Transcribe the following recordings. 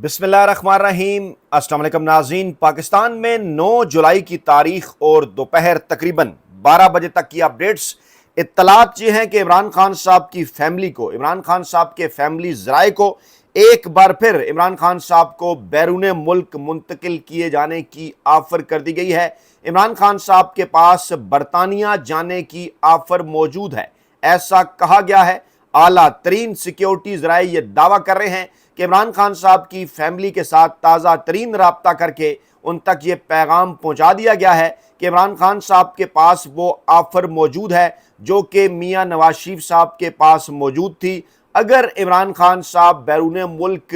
बिस्मिल्लाहिर्रहमानिर्रहीम। अस्सलाम वालेकुम नाज़रीन। पाकिस्तान में 9 जुलाई की तारीख और दोपहर तकरीबन 12 बजे तक की अपडेट्स इत्तलात ये हैं कि इमरान खान साहब की फैमिली को, इमरान खान साहब के फैमिली ज़राए को एक बार फिर इमरान खान साहब को बैरून मुल्क मुंतकिल किए जाने की आफ़र कर दी गई है। इमरान खान साहब के पास बरतानिया जाने की आफ़र मौजूद है, ऐसा कहा गया है। आला तरीन सिक्योरिटी ज़राए ये दावा कर रहे हैं कि इमरान खान साहब की फैमिली के साथ ताज़ा तरीन राब्ता करके उन तक ये पैगाम पहुंचा दिया गया है कि इमरान खान साहब के पास वो आफ़र मौजूद है जो कि मियां नवाज शरीफ साहब के पास मौजूद थी। अगर इमरान खान साहब बैरून मुल्क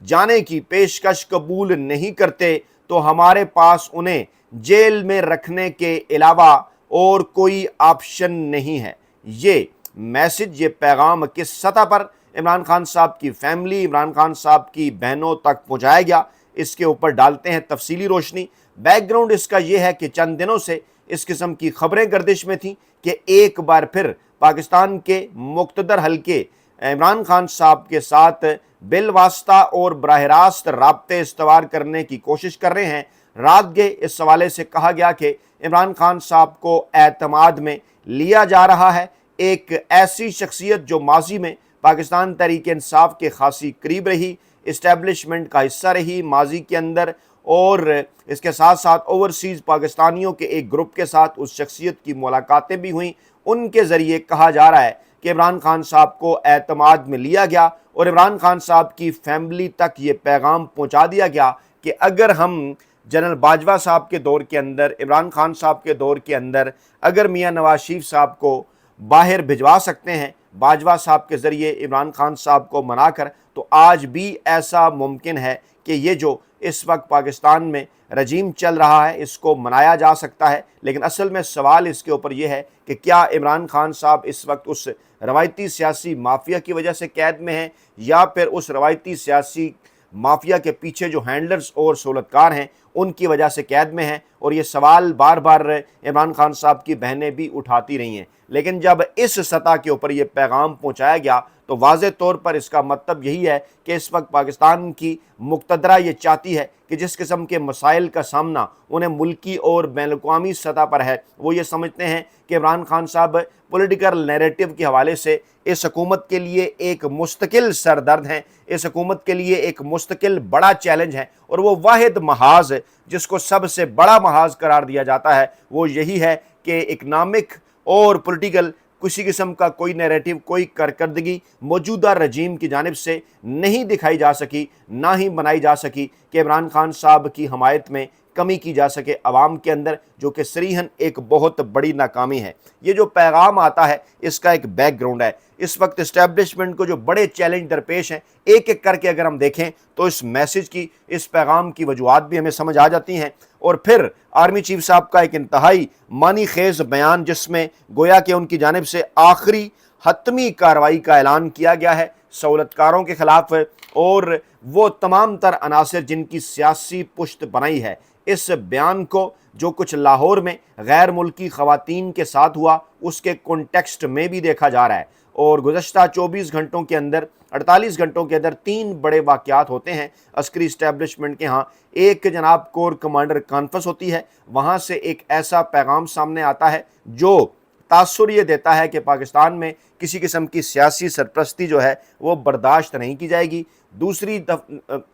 जाने की पेशकश कबूल नहीं करते तो हमारे पास उन्हें जेल में रखने के अलावा और कोई ऑप्शन नहीं है। ये मैसेज, ये पैगाम किस सतह पर इमरान खान साहब की फैमिली, इमरान खान साहब की बहनों तक पहुंचाया गया, इसके ऊपर डालते हैं तफसीली रोशनी। बैकग्राउंड इसका यह है कि चंद दिनों से इस किस्म की खबरें गर्दिश में थीं कि एक बार फिर पाकिस्तान के मुक़्तदर हल्के इमरान खान साहब के साथ बिलवास्ता और बराह रास्त राब्ते इस्तवार करने की कोशिश कर रहे हैं। रात गए इस हवाले से कहा गया कि इमरान खान साहब को एतमाद में लिया जा रहा है। एक ऐसी शख्सियत जो माजी में पाकिस्तान तहरीक इंसाफ के खासी करीब रही, इस्टेब्लिशमेंट का हिस्सा रही माजी के अंदर, और इसके साथ साथ ओवरसीज़ पाकिस्तानियों के एक ग्रुप के साथ उस शख्सियत की मुलाकातें भी हुई। उनके ज़रिए कहा जा रहा है कि इमरान खान साहब को एतमाद में लिया गया और इमरान खान साहब की फैमिली तक ये पैगाम पहुंचा दिया गया कि अगर हम जनरल बाजवा साहब के दौर के अंदर, इमरान खान साहब के दौर के अंदर अगर मियां नवाज शरीफ साहब को बाहर भिजवा सकते हैं बाजवा साहब के ज़रिए इमरान खान साहब को मनाकर, तो आज भी ऐसा मुमकिन है कि ये जो इस वक्त पाकिस्तान में रजीम चल रहा है इसको मनाया जा सकता है। लेकिन असल में सवाल इसके ऊपर यह है कि क्या इमरान खान साहब इस वक्त उस रवायती सियासी माफिया की वजह से कैद में हैं या फिर उस रवायती सियासी माफिया के पीछे जो हैंडलर्स और सहूलतकार हैं उनकी वजह से कैद में हैं। और ये सवाल बार बार इमरान खान साहब की बहनें भी उठाती रही हैं। लेकिन जब इस सतह के ऊपर ये पैगाम पहुंचाया गया तो वाज़े तौर पर इसका मतलब यही है कि इस वक्त पाकिस्तान की मुक़्तदरा ये चाहती है कि जिस किस्म के मसाइल का सामना उन्हें मुल्की और बैनुल-अक़वामी सतह पर है, वो ये समझते हैं कि इमरान खान साहब पॉलिटिकल नैरेटिव के हवाले से इस हुकूमत के लिए एक मुस्तकिल सरदर्द हैं, इस हुकूमत के लिए एक मुस्तकिल बड़ा चैलेंज है। और वो वाहिद महाज जिसको सबसे बड़ा महाज करार दिया जाता है वो यही है कि इकनॉमिक और पॉलिटिकल किसी किस्म का कोई नैरेटिव, कोई कारकर्दगी मौजूदा रजीम की जानिब से नहीं दिखाई जा सकी, ना ही बनाई जा सकी कि इमरान खान साहब की हमायत में कमी की जा सके अवाम के अंदर, जो कि सरीहन एक बहुत बड़ी नाकामी है। ये जो पैगाम आता है इसका एक बैकग्राउंड है। इस वक्त इस्टेब्लिशमेंट को जो बड़े चैलेंज दरपेश हैं, एक एक करके अगर हम देखें तो इस मैसेज की, इस पैगाम की वजूहात भी हमें समझ आ जाती हैं। और फिर आर्मी चीफ साहब का एक इंतहाई मानी खेज बयान जिसमें गोया कि उनकी जानिब से आखिरी हतमी कार्रवाई का ऐलान किया गया है सहूलतकारों के खिलाफ, और वो तमाम तर अनासर जिनकी सियासी पुश्त बनाई है। इस बयान को जो कुछ लाहौर में गैर मुल्की ख़वातीन के साथ हुआ उसके कॉन्टेक्स्ट में भी देखा जा रहा है। और गुज़श्ता 24 घंटों के अंदर, 48 घंटों के अंदर 3 बड़े वाक़यात होते हैं अस्करी इस्टेब्लिशमेंट के यहाँ। एक जनाब कोर कमांडर कॉन्फ्रेंस होती है, वहाँ से एक ऐसा पैगाम सामने आता है जो तासुर ये देता है कि पाकिस्तान में किसी किस्म की सियासी सरपरस्ती जो है वो बर्दाश्त नहीं की जाएगी।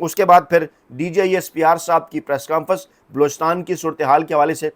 उसके बाद फिर DGISPR साहब की प्रेस कॉन्फ्रेंस बलूचिस्तान की सूरत हाल के हवाले से,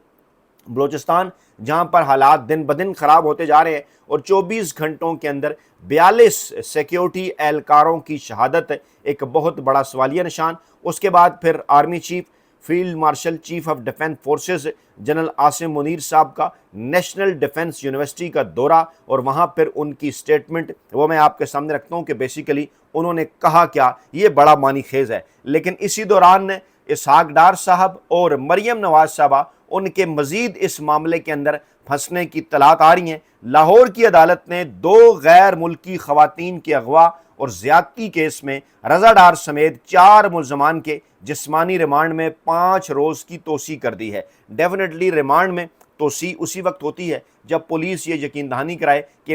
बलूचिस्तान जहाँ पर हालात दिन ब दिन ख़राब होते जा रहे हैं और 24 घंटों के अंदर 42 सिक्योरिटी एहलकारों की शहादत, एक बहुत बड़ा सवालिया निशान। उसके बाद फिर army chief, field marshal chief of defence forces general Asim Munir साहब का नेशनल डिफेंस यूनिवर्सिटी का दौरा, और वहाँ पर उनकी स्टेटमेंट वो मैं आपके सामने रखता हूँ कि बेसिकली उन्होंने कहा क्या, ये बड़ा मानी खेज है। लेकिन इसी दौरान इसहाक डार साहब और मरियम नवाज साहबा उनके मजीद इस मामले के अंदर फंसने की तलात आ रही हैं। लाहौर की अदालत ने 2 गैर मुल्की ख़वातीन के अगवा और ज़्यादती केस में रज़ा डार समेत 4 मुल्ज़मान के जिस्मानी रिमांड में 5 रोज़ की तोसी कर दी है। डेफिनेटली रिमांड में तोसी उसी वक्त होती है جب پولیس یہ یقین دہانی کرائے کہ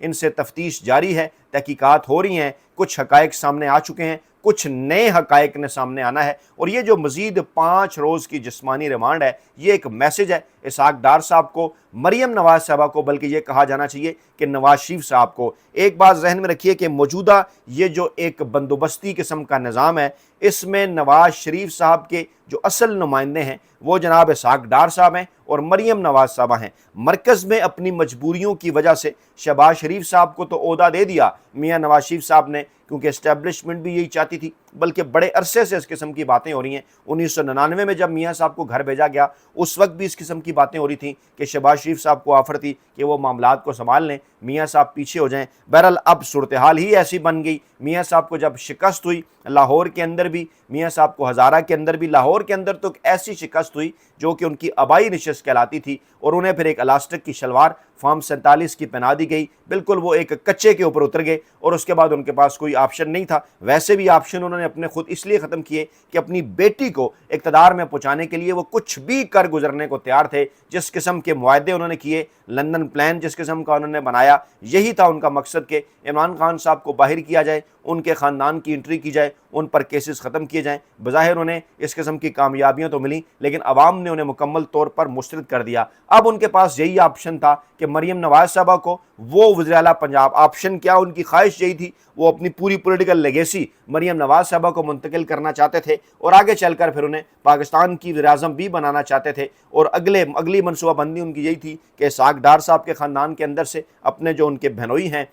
ان سے تفتیش جاری ہے، تحقیقات ہو رہی ہیں، کچھ حقائق سامنے آ چکے ہیں، کچھ نئے حقائق نے سامنے آنا ہے، اور یہ جو مزید 5 روز کی جسمانی ریمانڈ ہے یہ ایک میسج ہے اسحاق ڈار صاحب کو، مریم نواز صاحبہ کو، بلکہ یہ کہا جانا چاہیے کہ نواز شریف صاحب کو۔ ایک بات ذہن میں رکھیے کہ موجودہ یہ جو ایک بندوبستی قسم کا نظام ہے، اس میں نواز شریف صاحب کے جو اصل نمائندے ہیں وہ جناب اسحاق ڈار صاحب ہیں اور مریم نواز صاحبہ ہیں۔ مرکز میں اپنی مجبوریوں کی وجہ سے شہباز شریف صاحب کو تو عہدہ دے دیا میاں نواز شریف صاحب نے، کیونکہ اسٹیبلشمنٹ بھی یہی چاہتی تھی، بلکہ بڑے عرصے سے اس قسم کی باتیں ہو رہی ہیں۔ 1999 میں جب میاں صاحب کو گھر بھیجا گیا اس وقت بھی اس قسم کی باتیں ہو رہی تھیں کہ شہباز شریف صاحب کو آفر تھی کہ وہ معاملات کو سنبھال لیں، میاں صاحب پیچھے ہو جائیں۔ بہرحال اب صورتحال ہی ایسی بن گئی، میاں صاحب کو جب شکست ہوئی لاہور کے اندر بھی، میاں صاحب کو ہزارہ کے اندر بھی، لاہور کے اندر تو ایسی شکست ہوئی جو کہ ان کی آبائی نشست کہلاتی تھی، اور انہیں پھر ایک الاسٹک کی شلوار فارم 47 کی پہنا دی گئی، بالکل وہ ایک کچے کے اوپر اتر گئے، اور اس کے بعد ان کے پاس کوئی آپشن نہیں تھا۔ ویسے بھی آپشن انہوں نے اپنے خود اس لیے ختم کیے کہ اپنی بیٹی کو اقتدار میں پہنچانے کے لیے وہ کچھ بھی کر گزرنے کو تیار تھے۔ جس قسم کے معاہدے انہوں نے کیے، لندن پلان جس قسم کا انہوں نے بنایا، یہی تھا ان کا مقصد کہ عمران خان صاحب کو باہر کیا جائے، ان کے خاندان کی انٹری کی جائے، ان پر کیسز ختم کیے جائیں۔ بظاہر انہیں اس قسم کی کامیابیاں تو ملیں، لیکن عوام نے انہیں مکمل طور پر مسترد کر دیا۔ اب ان کے پاس یہی آپشن تھا کہ مریم نواز صاحبہ کو وہ وزیر اعلیٰ پنجاب، آپشن کیا، ان کی خواہش یہی تھی، وہ اپنی پوری پولیٹیکل لیگیسی مریم نواز صاحبہ کو منتقل کرنا چاہتے تھے، اور آگے چل کر پھر انہیں پاکستان کی وزیر اعظم بھی بنانا چاہتے تھے، اور اگلی منصوبہ بندی ان کی یہی تھی کہ اسحاق ڈار صاحب کے خاندان کے اندر سے اپنے جو ان کے بہنوئی ہیں،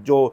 جو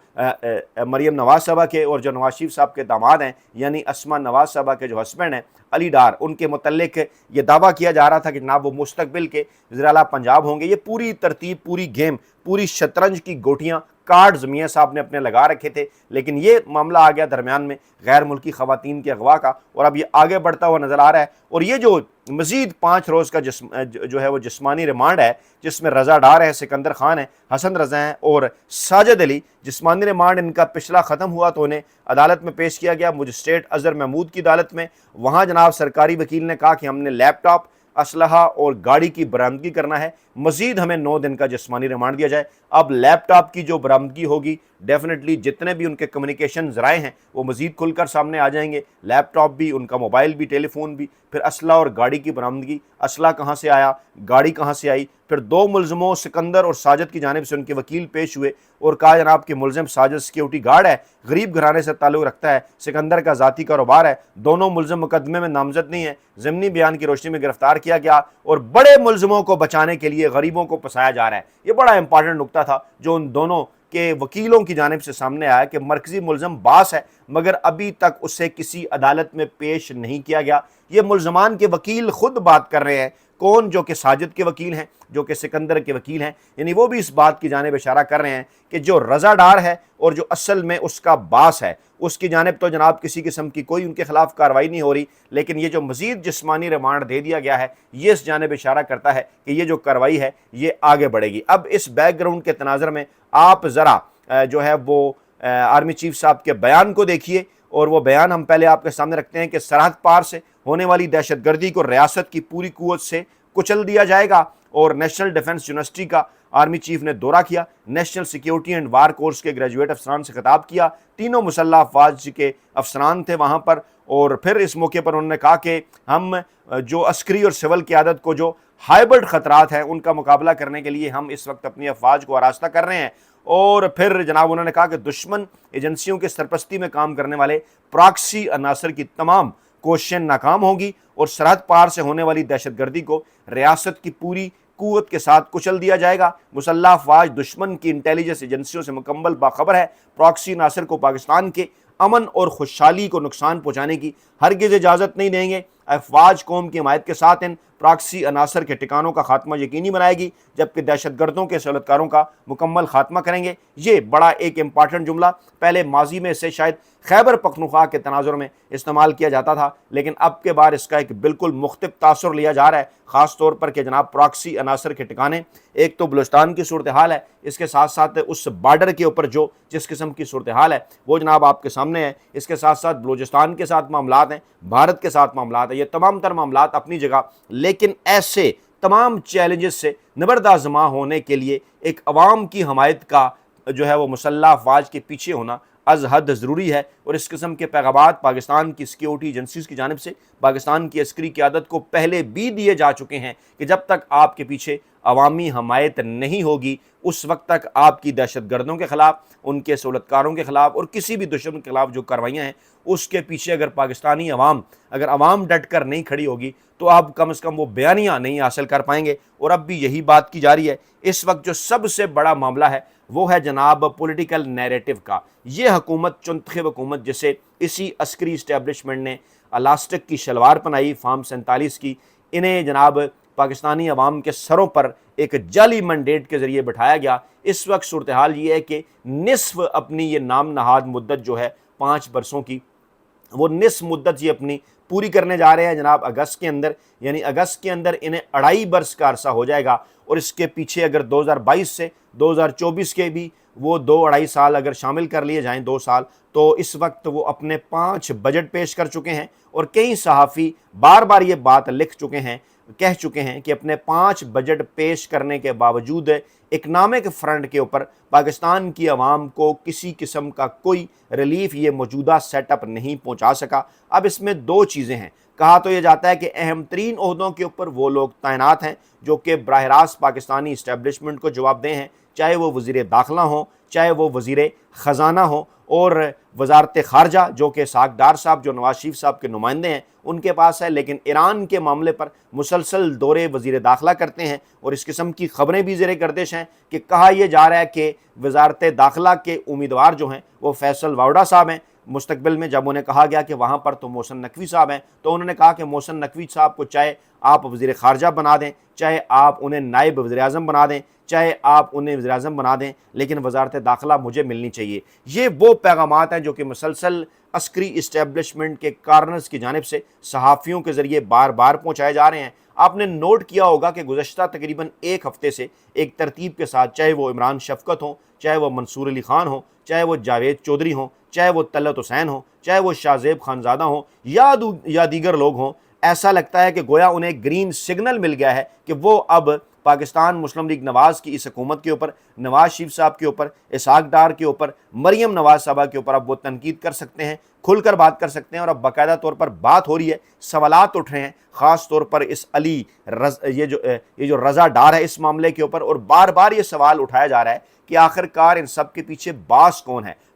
مریم نواز صاحبہ کے اور جو نواز شریف صاحب کے داماد ہیں، یعنی اسما نواز صاحبہ کے جو ہسبینڈ ہیں علی ڈار، ان کے متعلق یہ دعویٰ کیا جا رہا تھا کہ جناب وہ مستقبل کے وزیر اعلیٰ پنجاب ہوں گے۔ یہ پوری ترتیب، پوری گیم، پوری شطرنج کی گوٹیاں، کارڈز میاں صاحب نے اپنے لگا رکھے تھے، لیکن یہ معاملہ آ گیا درمیان میں غیر ملکی خواتین کے اغوا کا، اور اب یہ آگے بڑھتا ہوا نظر آ رہا ہے۔ اور یہ جو مزید 5 روز کا جو ہے وہ جسمانی ریمانڈ ہے، جس میں رضا ڈار ہے، سکندر خان ہے، حسن رضا ہیں اور ساجد علی، جسمانی ریمانڈ ان کا پچھلا ختم ہوا تو انہیں عدالت میں پیش کیا گیا، مجسٹریٹ اظہر محمود کی عدالت میں۔ وہاں جناب سرکاری وکیل نے کہا کہ ہم نے لیپ ٹاپ، اسلحہ اور گاڑی کی برآمدگی کرنا ہے، مزید ہمیں 9 دن کا جسمانی ریمانڈ دیا جائے۔ اب لیپ ٹاپ کی جو برآمدگی ہوگی، ڈیفینیٹلی جتنے بھی ان کے کمیونیکیشن ذرائع ہیں وہ مزید کھل کر سامنے آ جائیں گے، لیپ ٹاپ بھی، ان کا موبائل بھی، ٹیلی فون بھی، پھر اسلحہ اور گاڑی کی برآمدگی، اسلحہ کہاں سے آیا، گاڑی کہاں سے آئی۔ پھر 2 ملزموں سکندر اور ساجد کی جانب سے ان کے وکیل پیش ہوئے اور کہا جناب کہ ملزم ساجد سیکیورٹی گارڈ ہے، غریب گھرانے سے تعلق رکھتا ہے، سکندر کا ذاتی کاروبار ہے، دونوں ملزم مقدمے میں نامزد نہیں ہیں، ضمنی بیان کی روشنی میں گرفتار کیا گیا، اور بڑے ملزموں کو بچانے کے لیے غریبوں کو پھنسایا جا رہا ہے۔ یہ بڑا امپارٹنٹ نکتہ تھا جو ان دونوں کے وکیلوں کی جانب سے سامنے آیا کہ مرکزی ملزم باس ہے مگر ابھی تک اسے کسی عدالت میں پیش نہیں کیا گیا۔ یہ ملزمان کے وکیل خود بات کر رہے ہیں، کون؟ جو کہ ساجد کے وکیل ہیں، جو کہ سکندر کے وکیل ہیں، یعنی وہ بھی اس بات کی جانب اشارہ کر رہے ہیں کہ جو رضا ڈار ہے اور جو اصل میں اس کا باس ہے، اس کی جانب تو جناب کسی قسم کی کوئی ان کے خلاف کارروائی نہیں ہو رہی، لیکن یہ جو مزید جسمانی ریمانڈ دے دیا گیا ہے یہ اس جانب اشارہ کرتا ہے کہ یہ جو کارروائی ہے یہ آگے بڑھے گی۔ اب اس بیک گراؤنڈ کے تناظر میں آپ ذرا جو ہے وہ آرمی چیف صاحب کے بیان کو دیکھیے، اور وہ بیان ہم پہلے آپ کے سامنے رکھتے ہیں کہ سرحد پار سے ہونے والی دہشت گردی کو ریاست کی پوری قوت سے کچل دیا جائے گا۔ اور نیشنل ڈیفنس یونیورسٹی کا آرمی چیف نے دورہ کیا، national security and war course کے گریجویٹ افسران سے خطاب کیا، تینوں مسلح افواج کے افسران تھے وہاں پر، اور پھر اس موقع پر انہوں نے کہا کہ ہم جو عسکری اور سول قیادت کو جو ہائبرڈ خطرات ہیں ان کا مقابلہ کرنے کے لیے ہم اس وقت اپنی افواج کو آراستہ کر رہے ہیں۔ اور پھر جناب انہوں نے کہا کہ دشمن ایجنسیوں کے سرپرستی میں کام کرنے والے پراکسی عناصر کی تمام کوششیں ناکام ہوں گی، اور سرحد پار سے ہونے والی دہشت گردی کو ریاست کی پوری قوت کے ساتھ کچل دیا جائے گا۔ مسلح افواج دشمن کی انٹیلیجنس ایجنسیوں سے مکمل باخبر ہے، پراکسی عناصر کو پاکستان کے امن اور خوشحالی کو نقصان پہنچانے کی ہرگز اجازت نہیں دیں گے۔ افواج قوم کی حمایت کے ساتھ ان پراکسی عناصر کے ٹھکانوں کا خاتمہ یقینی بنائے گی، جبکہ دہشت گردوں کے سہولتکاروں کا مکمل خاتمہ کریں گے۔ یہ بڑا ایک امپارٹنٹ جملہ، پہلے ماضی میں اسے شاید خیبر پختونخوا کے تناظر میں استعمال کیا جاتا تھا، لیکن اب کے بار اس کا ایک بالکل مختلف تاثر لیا جا رہا ہے، خاص طور پر کہ جناب پراکسی عناصر کے ٹھکانے، ایک تو بلوچستان کی صورتحال ہے، اس کے ساتھ ساتھ اس بارڈر کے اوپر جو جس قسم کی صورتحال ہے وہ جناب آپ کے سامنے ہے، اس کے ساتھ ساتھ بلوچستان کے ساتھ معاملات ہیں، بھارت کے ساتھ معاملات ہیں، یہ تمام تر معاملات اپنی جگہ، لیکن ایسے तमाम चैलेंजेस से निबरदाज़मा होने के लिए एक अवाम की हमायत का जो है वो मुसल्लह अफवाज के पीछे होना अज़ हद ज़रूरी है। और इस किस्म के पैगामात पाकिस्तान की सिक्योरिटी एजेंसीज़ की जानिब से पाकिस्तान की अस्करी क़यादत को पहले भी दिए जा चुके हैं कि जब तक आपके पीछे अवामी हमायत नहीं होगी उस वक्त तक आपकी दहशत गर्दों के ख़िलाफ़, उनके सहूलतकारों के ख़िलाफ़ और किसी भी दुश्मन के ख़िलाफ़ जो कार्रवाइयाँ हैं उसके पीछे अगर पाकिस्तानी अगर अवाम डट कर नहीं खड़ी होगी तो आप कम से कम वो बयानियाँ नहीं हासिल कर पाएंगे। और अब भी यही बात की जा रही है। इस वक्त जो सबसे बड़ा मामला है वो है जनाब पॉलिटिकल नैरेटिव का। ये हुकूमत चुनतखब हुकूमत जिसे इसी अस्करी इस्टेब्लिशमेंट ने इलास्टिक की शलवार पहनाई फार्म 47 की, इन्हें जनाब पाकिस्तानी अवाम के सरों पर एक जाली मैंडेट के ज़रिए बिठाया गया। इस वक्त सूरत हाल ये है कि निस्फ अपनी ये नाम नहाद मुद्दत जो है 5 बरसों की, वो निस्फ मुद्दत ये अपनी पूरी करने जा रहे हैं जनाब अगस्त के अंदर। यानी अगस्त के अंदर इन्हें 2.5 बरस का अरसा हो जाएगा। और इसके पीछे अगर 2022 से 2024 के भी वो 2-2.5 साल अगर शामिल कर लिए जाएं 2 साल, तो इस वक्त वो अपने 5 बजट पेश कर चुके हैं। और कई सहाफ़ी बार बार ये बात कह चुके हैं कि अपने 5 बजट पेश करने के बावजूद इकनॉमिक फ्रंट के ऊपर पाकिस्तान की आवाम को किसी किस्म का कोई रिलीफ ये मौजूदा सेटअप नहीं पहुंचा सका। अब इसमें 2 चीज़ें हैं। कहा तो ये जाता है कि अहम तरीन ओहदों के ऊपर वो लोग तैनात हैं जो कि बराह रास्त पाकिस्तानी इस्टेब्लिशमेंट को जवाबदेह हैं, चाहे वो वज़ीर दाखिला हो, चाहे वो वज़ीर ख़जाना हो और वजारत ख़ारजा जो कि इसहाक़ डार साहब जो नवाज शरीफ साहब के नुमाइंदे हैं उनके पास है। लेकिन ईरान के मामले पर मुसलसल दौरे वज़ीर दाखिला करते हैं और इस किस्म की ख़बरें भी ज़ेर गर्दिश हैं कि कहा यह जा रहा है कि वजारत दाखिला के उम्मीदवार जो हैं वो फैसल वावड़ा साहब हैं। मुस्तकबिल में जब उन्हें कहा गया कि वहाँ पर तो मोहसिन नकवी साहब हैं, तो उन्होंने कहा कि मोहसिन नकवी साहब को चाहे आप वज़ीर ख़ारजा बना दें, चाहे आप उन्हें नायब वज़ीर आज़म बना दें, चाहे आप उन्हें वज़ीर आज़म बना दें, लेकिन वजारत दाखिला मुझे मिलनी चाहिए। ये वो पैगामात हैं जो कि मुसलसल अस्करी इस्टेब्लिशमेंट के कार्नर्स की जानिब से सहाफ़ियों के ज़रिए बार बार पहुँचाए जा रहे हैं। आपने नोट किया होगा कि गुज़श्ता तकरीबन 1 हफ़्ते से एक तरतीब के साथ, चाहे वो इमरान शफ़क़त हो, चाहे वो मंसूर अली ख़ान हो, चाहे वो जावेद चौधरी हो, चाहे वो तलत हुसैन हो, चाहे वो शाहज़ेब खानज़ादा हो या दीगर लोग हों, ऐसा लगता है कि गोया उन्हें ग्रीन सिग्नल मिल गया है कि वो अब पाकिस्तान मुस्लिम लीग नवाज़ की इस हुकूमत के ऊपर, नवाज शरीफ साहब के ऊपर, इसहाक़ डार के ऊपर, मरियम नवाज साहबा के ऊपर अब वो तनकीद कर सकते हैं, खुलकर बात कर सकते हैं। और अब बाकायदा तौर पर बात हो रही है, सवालात उठ रहे हैं ख़ास तौर पर इस ये जो रज़ा डार है इस मामले के ऊपर। और बार बार ये सवाल उठाया जा रहा है कि आखिरकार इन सब के पीछे बास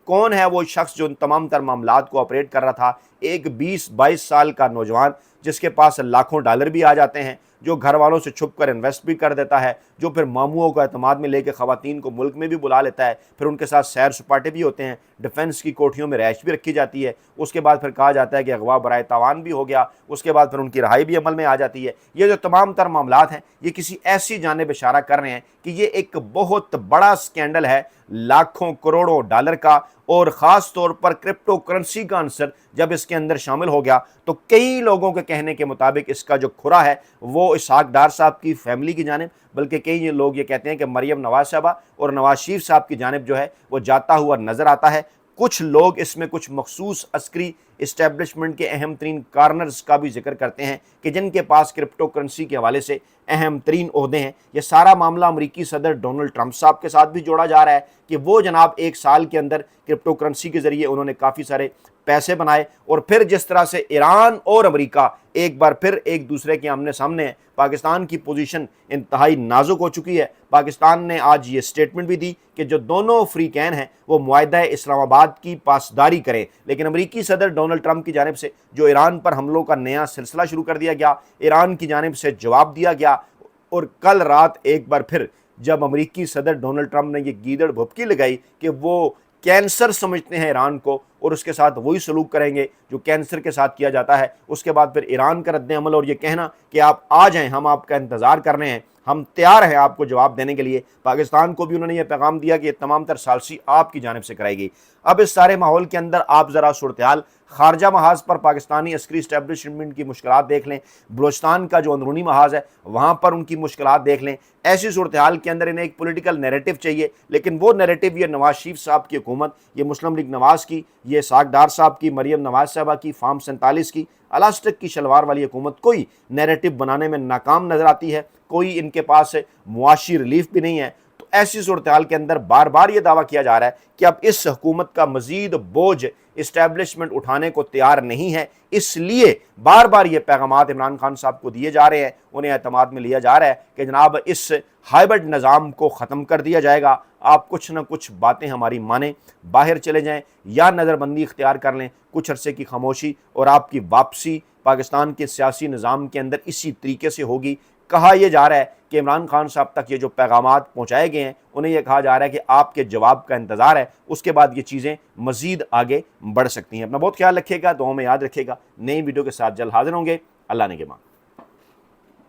कौन है वो शख्स जो इन तमाम तर मामलात को ऑपरेट कर रहा था। एक 20-22 साल का नौजवान जिसके पास लाखों डॉलर भी आ जाते हैं, जो घर वालों से छुप कर इन्वेस्ट भी कर देता है, जो फिर मामूओं को एतमाद में लेकर ख़वातीन को मुल्क में भी बुला लेता है, फिर उनके साथ सैर सपाटे भी होते हैं, डिफेंस की कोठियों में रैश भी रखी जाती है, उसके बाद फिर कहा जाता है कि अगवा बराए तावान भी हो गया, उसके बाद फिर उनकी रहाई भी अमल में आ जाती है। ये जो तमाम तर मामलात हैं ये किसी ऐसी जानिब इशारा कर रहे हैं कि ये एक बहुत बड़ा स्कैंडल है लाखों करोड़ों डॉलर का। और ख़ास तौर पर क्रिप्टो करेंसी का आंसर जब इसके अंदर शामिल हो गया तो कई लोगों के कहने के मुताबिक इसका जो खुरा है वो इसहाक़ डार साहब की फैमिली की जानिब, बल्कि कई लोग ये कहते हैं कि मरियम नवाज साहबा और नवाज शरीफ साहब की जानिब जो है वो जाता हुआ नज़र आता है। कुछ लोग इसमें कुछ मखसूस अस्करी इस्टेब्लिशमेंट के अहम तरीन कार्नर्स का भी जिक्र करते हैं कि जिनके पास क्रिप्टो करेंसी के हवाले से अहम तरीन ओहदे हैं। यह सारा मामला अमरीकी सदर डोनाल्ड ट्रंप साहब के साथ भी जोड़ा जा रहा है कि वो जनाब 1 साल के अंदर क्रिप्टो करेंसी के ज़रिए उन्होंने काफ़ी सारे पैसे बनाए। और फिर जिस तरह से ईरान और अमेरिका एक बार फिर एक दूसरे के आमने सामने हैं, पाकिस्तान की पोजीशन इंतहाई नाजुक हो चुकी है। पाकिस्तान ने आज ये स्टेटमेंट भी दी कि जो दोनों अफ्रीकैन हैं वो मुआहदा इस्लामाबाद की पासदारी करें। लेकिन अमेरिकी सदर डोनाल्ड ट्रंप की जानिब से जो ईरान पर हमलों का नया सिलसिला शुरू कर दिया गया, ईरान की जानिब से जवाब दिया गया। और कल रात एक बार फिर जब अमेरिकी सदर डोनाल्ड ट्रंप ने ये गीदड़ भुपकी लगाई कि वो कैंसर समझते हैं ईरान को और उसके साथ वही सलूक करेंगे जो कैंसर के साथ किया जाता है, उसके बाद फिर ईरान का रद्द अमल और ये कहना कि आप आ जाएं, हम आपका इंतज़ार कर रहे हैं, हम तैयार हैं आपको जवाब देने के लिए। पाकिस्तान को भी उन्होंने ये पैगाम दिया कि ये तमाम तर सालसी आपकी जानिब से कराई गई। اب اس سارے ماحول کے اندر آپ ذرا صورتحال خارجہ محاذ پر پاکستانی عسکری اسٹیبلشمنٹ کی مشکلات دیکھ لیں، بلوچستان کا جو اندرونی محاذ ہے وہاں پر ان کی مشکلات دیکھ لیں۔ ایسی صورتحال کے اندر انہیں ایک پولیٹیکل نیریٹو چاہیے، لیکن وہ نیریٹو یہ نواز شریف صاحب کی حکومت، یہ مسلم لیگ نواز کی، یہ اسحاق ڈار صاحب کی، مریم نواز صاحبہ کی، فارم 47 کی، الاسٹک کی شلوار والی حکومت کوئی نیریٹو بنانے میں ناکام نظر آتی ہے، کوئی ان کے پاس معاشی ریلیف بھی نہیں ہے۔ تو ایسی صورتحال کے اندر بار بار یہ دعویٰ کیا جا رہا ہے کہ اب اس حکومت کا مزید بوجھ اسٹیبلشمنٹ اٹھانے کو تیار نہیں ہے، اس لیے بار بار یہ پیغامات عمران خان صاحب کو دیے جا رہے ہیں، انہیں اعتماد میں لیا جا رہا ہے کہ جناب اس ہائبرڈ نظام کو ختم کر دیا جائے گا، آپ کچھ نہ کچھ باتیں ہماری مانیں، باہر چلے جائیں یا نظر بندی اختیار کر لیں، کچھ عرصے کی خاموشی اور آپ کی واپسی پاکستان کے سیاسی نظام کے اندر اسی طریقے سے ہوگی۔ کہا یہ جا رہا ہے کہ عمران خان صاحب تک یہ جو پیغامات پہنچائے گئے ہیں انہیں یہ کہا جا رہا ہے کہ آپ کے جواب کا انتظار ہے، اس کے بعد یہ چیزیں مزید آگے بڑھ سکتی ہیں۔ اپنا بہت خیال رکھیے گا، دعاؤں میں یاد رکھیے گا۔ نئی ویڈیو کے ساتھ جلد حاضر ہوں گے۔ اللہ نگہبان۔